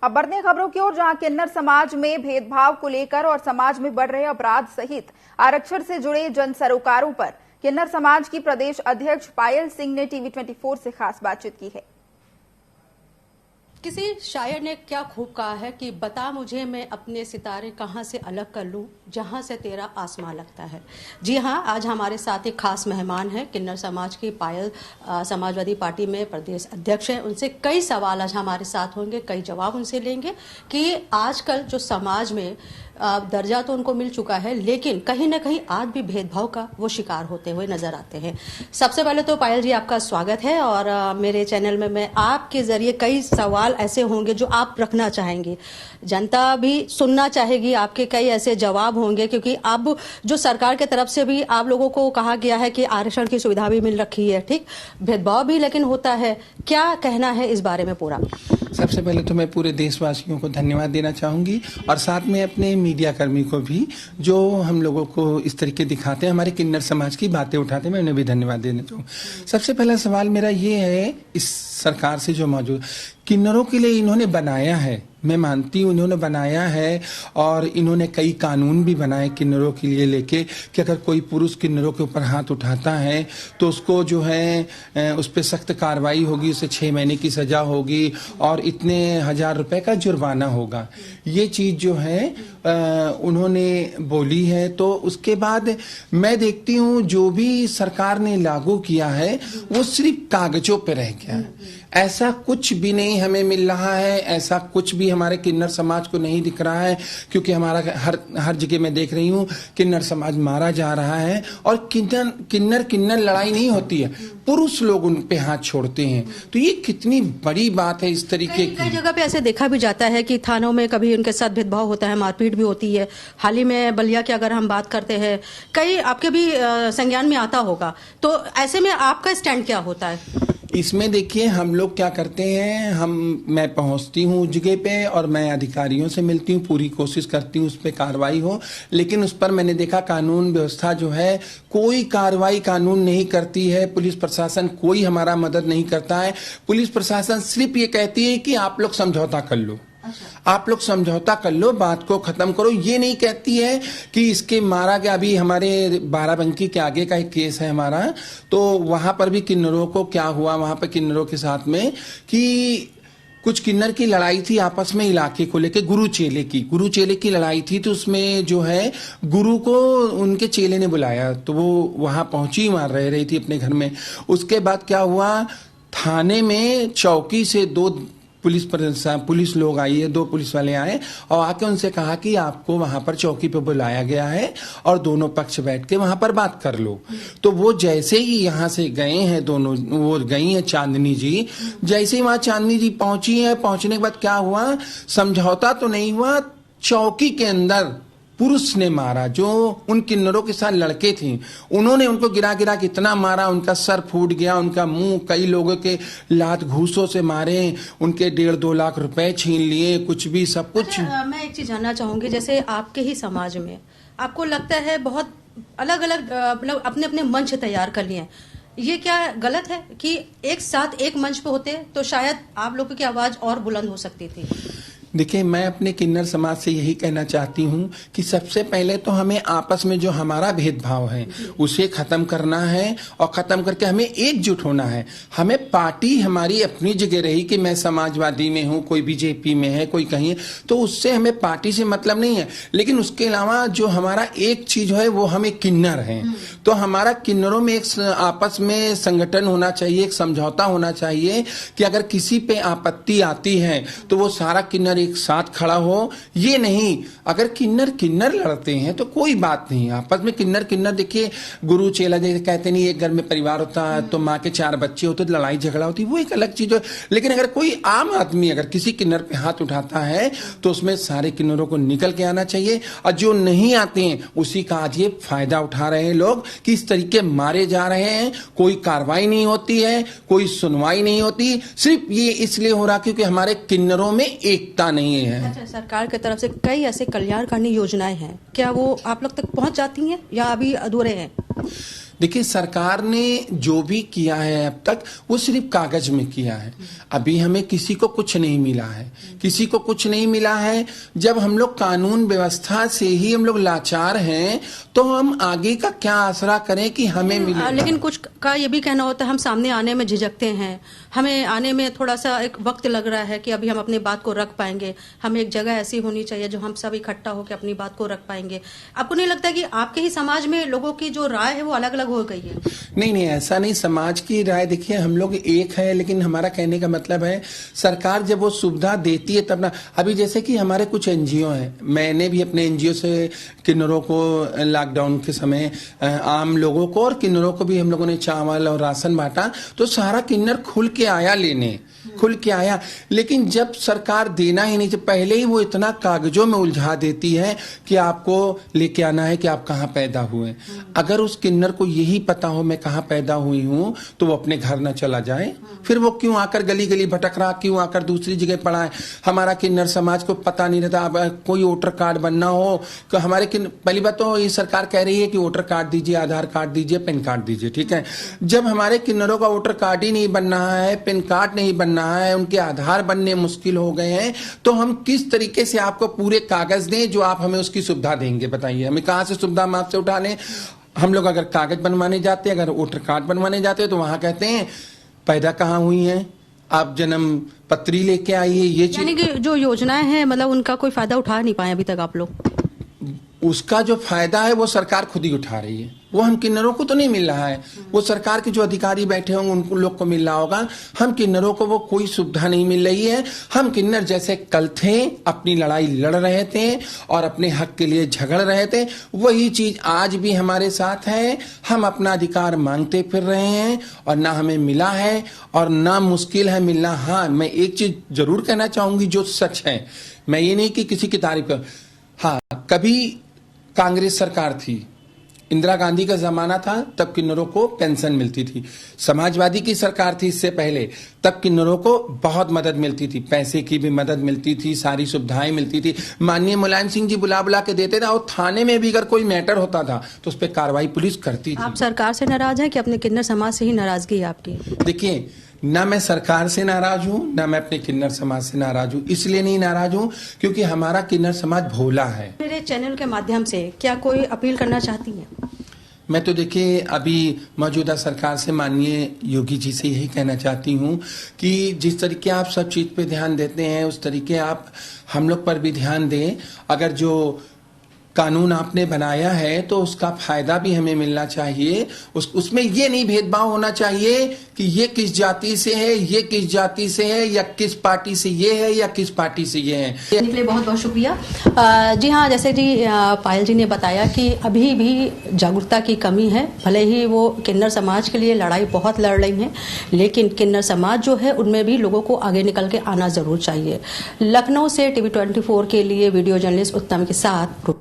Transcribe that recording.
अब बढ़ते खबरों की ओर, जहां किन्नर समाज में भेदभाव को लेकर और समाज में बढ़ रहे अपराध सहित आरक्षण से जुड़े जन सरोकारों पर किन्नर समाज की प्रदेश अध्यक्ष पायल सिंह ने टीवी 24 से खास बातचीत की है। किसी शायर ने क्या खूब कहा है कि बता मुझे मैं अपने सितारे कहाँ से अलग कर लूं जहां से तेरा आसमां लगता है। जी हां, आज हमारे साथ एक खास मेहमान है, किन्नर समाज की पायल समाजवादी पार्टी में प्रदेश अध्यक्ष है। उनसे कई सवाल आज हमारे साथ होंगे, कई जवाब उनसे लेंगे कि आजकल जो समाज में दर्जा तो उनको मिल चुका है, लेकिन कहीं ना कहीं आज भी भेदभाव का वो शिकार होते हुए नजर आते हैं। सबसे पहले तो पायल जी, आपका स्वागत है और मेरे चैनल में मैं आपके जरिए कई सवाल ऐसे होंगे जो आप रखना चाहेंगे, जनता भी सुनना चाहेगी, आपके कई ऐसे जवाब होंगे, क्योंकि अब जो सरकार की तरफ से भी आप लोगों को कहा गया है कि आरक्षण की सुविधा भी मिल रखी है, ठीक, भेदभाव भी लेकिन होता है। क्या कहना है इस बारे में पूरा? सबसे पहले तो मैं पूरे देशवासियों को धन्यवाद देना चाहूंगी और साथ में अपने मीडिया कर्मी को भी, जो हम लोगों को इस तरीके दिखाते हैं, हमारे किन्नर समाज की बातें उठाते हैं, मैं उन्हें भी धन्यवाद देना चाहूँगा। सबसे पहला सवाल मेरा ये है, इस सरकार से जो मौजूद किन्नरों के लिए इन्होंने बनाया है, मैं मानती हूँ इन्होंने बनाया है और इन्होंने कई कानून भी बनाए किन्नरों के लिए लेके कि अगर कोई पुरुष किन्नरों के ऊपर हाथ उठाता है तो उसको जो है उस पर सख्त कार्रवाई होगी, उसे 6 महीने की सजा होगी और इतने 1000 रुपए का जुर्माना होगा। ये चीज जो है उन्होंने बोली है। तो उसके बाद मैं देखती हूँ जो भी सरकार ने लागू किया है वो सिर्फ कागजों पे रह गया है, ऐसा कुछ भी नहीं हमें मिल रहा है, ऐसा कुछ भी हमारे किन्नर समाज को नहीं दिख रहा है, क्योंकि हमारा हर जगह मैं देख रही हूँ किन्नर समाज मारा जा रहा है और किन्नर लड़ाई नहीं होती है, पुरुष लोग उन पे हाथ छोड़ते हैं। तो ये कितनी बड़ी बात है। इस तरीके की कई जगह पे ऐसे देखा भी जाता है कि थानों में कभी उनके साथ भेदभाव होता है, मारपीट भी होती है। हाल ही में बलिया की अगर हम बात करते हैं, कई आपके भी संज्ञान में आता होगा, तो ऐसे में आपका स्टैंड क्या होता है? इसमें देखिए हम लोग क्या करते हैं, मैं पहुंचती हूँ जगह पे और मैं अधिकारियों से मिलती हूँ, पूरी कोशिश करती हूँ उस पर कार्रवाई हो, लेकिन उस पर मैंने देखा कानून व्यवस्था जो है कोई कार्रवाई कानून नहीं करती है, पुलिस प्रशासन कोई हमारा मदद नहीं करता है। पुलिस प्रशासन सिर्फ ये कहती है कि आप लोग समझौता कर लो, आप लोग समझौता कर लो, बात को खत्म करो। ये नहीं कहती है कि इसके मारा गया। अभी हमारे बाराबंकी के आगे का एक केस है हमारा, तो वहां पर भी किन्नरों को क्या हुआ, वहां पर किन्नरों के साथ में कि कुछ किन्नर की लड़ाई थी आपस में इलाके को लेके, गुरु चेले की लड़ाई थी। तो उसमें जो है गुरु को उनके चेले ने बुलाया, तो वो वहां पहुंची, वहां रह रही थी अपने घर में। उसके बाद क्या हुआ, थाने में चौकी से 2 पुलिस लोग आई है, 2 पुलिस वाले आए और आके उनसे कहा कि आपको वहां पर चौकी पे बुलाया गया है और दोनों पक्ष बैठ के वहां पर बात कर लो। तो वो जैसे ही यहां से गए हैं दोनों, वो गई हैं चांदनी जी, जैसे ही वहां चांदनी जी पहुंची है, पहुंचने के बाद क्या हुआ, समझौता तो नहीं हुआ, चौकी के अंदर पुरुष ने मारा, जो उन किन्नरों के साथ लड़के थे, उन्होंने उनको गिरा के इतना मारा, उनका सर फूट गया, उनका मुंह, कई लोगों के लात घूसों से मारे, उनके 1.5-2 लाख रुपए छीन लिए, कुछ भी सब कुछ। मैं एक चीज जानना चाहूंगी, जैसे आपके ही समाज में आपको लगता है बहुत अलग अलग मतलब अपने अपने मंच तैयार कर लिए, ये क्या गलत है कि एक साथ एक मंच पे होते तो शायद आप लोगों की आवाज और बुलंद हो सकती थी? देखिए, मैं अपने किन्नर समाज से यही कहना चाहती हूँ कि सबसे पहले तो हमें आपस में जो हमारा भेदभाव है उसे खत्म करना है और खत्म करके हमें एकजुट होना है। हमें पार्टी हमारी अपनी जगह रही कि मैं समाजवादी में हूँ, कोई बीजेपी में है, कोई कहीं है, तो उससे हमें पार्टी से मतलब नहीं है, लेकिन उसके अलावा जो हमारा एक चीज है वो हमें किन्नर है। तो हमारा किन्नरों में एक आपस में संगठन होना चाहिए, एक समझौता होना चाहिए कि अगर किसी पे आपत्ति आती है तो वो सारा किन्नर एक साथ खड़ा हो। ये नहीं, अगर किन्नर लड़ते हैं तो कोई बात नहीं, आपस में किन्नर देखिए, गुरु चेला जैसे कहते नहीं, एक घर में परिवार होता है तो माँ के 4 बच्चे होते तो लड़ाई झगड़ा होती, वो एक अलग चीज है। लेकिन अगर कोई आम आदमी अगर किसी किन्नर पे हाथ उठाता है तो उसमें सारे किन्नरों को निकल के आना चाहिए, और जो नहीं आते हैं उसी का आज ये फायदा उठा रहे हैं लोग कि इस तरीके मारे जा रहे हैं, कोई कार्रवाई नहीं होती है, कोई सुनवाई नहीं होती, सिर्फ ये इसलिए हो रहा क्योंकि हमारे किन्नरों में एकता नहीं है। अच्छा, सरकार की तरफ से कई ऐसे कल्याणकारी योजनाएं हैं, क्या वो आप लोग तक पहुंच जाती हैं या अभी अधूरे हैं? देखिए, सरकार ने जो भी किया है अब तक वो सिर्फ कागज में किया है। अभी हमें किसी को कुछ नहीं मिला है, किसी को कुछ नहीं मिला है। जब हम लोग कानून व्यवस्था से ही हम लोग लाचार हैं तो हम आगे का क्या आसरा करें कि हमें मिले। लेकिन कुछ का ये भी कहना होता है हम सामने आने में झिझकते हैं, हमें आने में थोड़ा सा एक वक्त लग रहा है कि अभी हम अपनी बात को रख पाएंगे। हमें एक जगह ऐसी होनी चाहिए जो हम सब इकट्ठा होकर अपनी बात को रख पाएंगे। आपको नहीं लगता कि आपके ही समाज में लोगों की जो राय है वो अलग अलग हो गई है? नहीं, ऐसा नहीं। समाज की राय देखिए, हम लोग एक है, लेकिन हमारा कहने का मतलब है सरकार जब वो सुविधा देती है तब ना। अभी जैसे कि हमारे कुछ एनजीओ हैं, मैंने भी अपने एनजीओ से किन्नरों को लॉकडाउन के समय आम लोगों को और किन्नरों को भी हम लोगों ने चावल और राशन बांटा, तो सारा किन्नर खुल के आया लेने, खुल के आया। लेकिन जब सरकार देना ही नहीं, जब पहले ही वो इतना कागजों में उलझा देती है कि आपको लेके आना है कि आप कहाँ पैदा हुए। अगर उस किन्नर को यही पता हो मैं कहाँ पैदा हुई हूँ तो वो अपने घर न चला जाए, फिर वो क्यों आकर गली गली भटक रहा, क्यों आकर दूसरी जगह पड़ा है। हमारा किन्नर समाज को पता नहीं रहता। अब कोई वोटर कार्ड बनना हो तो हमारे पहली बात तो ये सरकार कह रही है कि वोटर कार्ड दीजिए, आधार कार्ड दीजिए, पैन कार्ड दीजिए, ठीक है। जब हमारे किन्नरों का वोटर कार्ड ही नहीं बन रहा है, पैन कार्ड नहीं बन रहा है, उनके आधार बनने मुश्किल हो गए हैं, तो हम किस तरीके से आपको पूरे कागज दें जो आप हमें उसकी सुविधा देंगे? बताइए, हमें कहां से सुविधा हम आपसे उठा लें? हम लोग अगर कागज बनवाने जाते हैं, अगर वोटर कार्ड बनवाने जाते हैं तो वहां कहते हैं पैदा कहां हुई हैं, आप जन्म पत्री लेके आइए। ये चीज यानी कि जो योजनाएं हैं मतलब उनका कोई फायदा उठा नहीं पाए अभी तक आप लोग? उसका जो फायदा है वो सरकार खुद ही उठा रही है, वो हम किन्नरों को तो नहीं मिल रहा है। वो सरकार के जो अधिकारी बैठे होंगे उनको लोग को मिल रहा होगा। हम किन्नरों को वो कोई सुविधा नहीं मिल रही है। हम किन्नर जैसे कल थे, अपनी लड़ाई लड़ रहे थे और अपने हक के लिए झगड़ रहे थे, वही चीज आज भी हमारे साथ है। हम अपना अधिकार मांगते फिर रहे हैं और ना हमें मिला है और ना मुश्किल है मिलना। हाँ, मैं एक चीज जरूर कहना चाहूंगी जो सच है, मैं ये नहीं कि किसी की तारीफ कर। हाँ, कभी कांग्रेस सरकार थी, इंदिरा गांधी का जमाना था, तब किन्नरों को पेंशन मिलती थी। समाजवादी की सरकार थी इससे पहले, तब किन्नरों को बहुत मदद मिलती थी, पैसे की भी मदद मिलती थी, सारी सुविधाएं मिलती थी। माननीय मुलायम सिंह जी बुला बुला के देते थे और थाने में भी अगर कोई मैटर होता था तो उस पर कार्रवाई पुलिस करती थी। आप सरकार से नाराज हैं कि अपने किन्नर समाज से ही नाराजगी है आपकी? देखिए, ना मैं सरकार से नाराज हूं, ना मैं अपने किन्नर समाज से नाराज हूं। इसलिए नहीं नाराज हूं क्योंकि हमारा किन्नर समाज भोला है। मेरे चैनल के माध्यम से क्या कोई अपील करना चाहती हैं? मैं तो देखिए अभी मौजूदा सरकार से माननीय योगी जी से यही कहना चाहती हूं कि जिस तरीके आप सब चीज पे ध्यान देते हैं उस तरीके आप हम लोग पर भी ध्यान दें। अगर जो कानून आपने बनाया है तो उसका फायदा भी हमें मिलना चाहिए। उसमें ये नहीं भेदभाव होना चाहिए कि ये किस जाति से है, ये किस जाति से है, या किस पार्टी से ये है या किस पार्टी से ये है। इसके लिए बहुत बहुत शुक्रिया। जी हाँ, जैसे जी पायल जी ने बताया कि अभी भी जागरूकता की कमी है। भले ही वो किन्नर समाज के लिए लड़ाई बहुत लड़ रही हैं, लेकिन किन्नर समाज जो है उनमें भी लोगों को आगे निकल के आना जरूर चाहिए। लखनऊ से TV 24 के लिए वीडियो जर्नलिस्ट उत्तम के साथ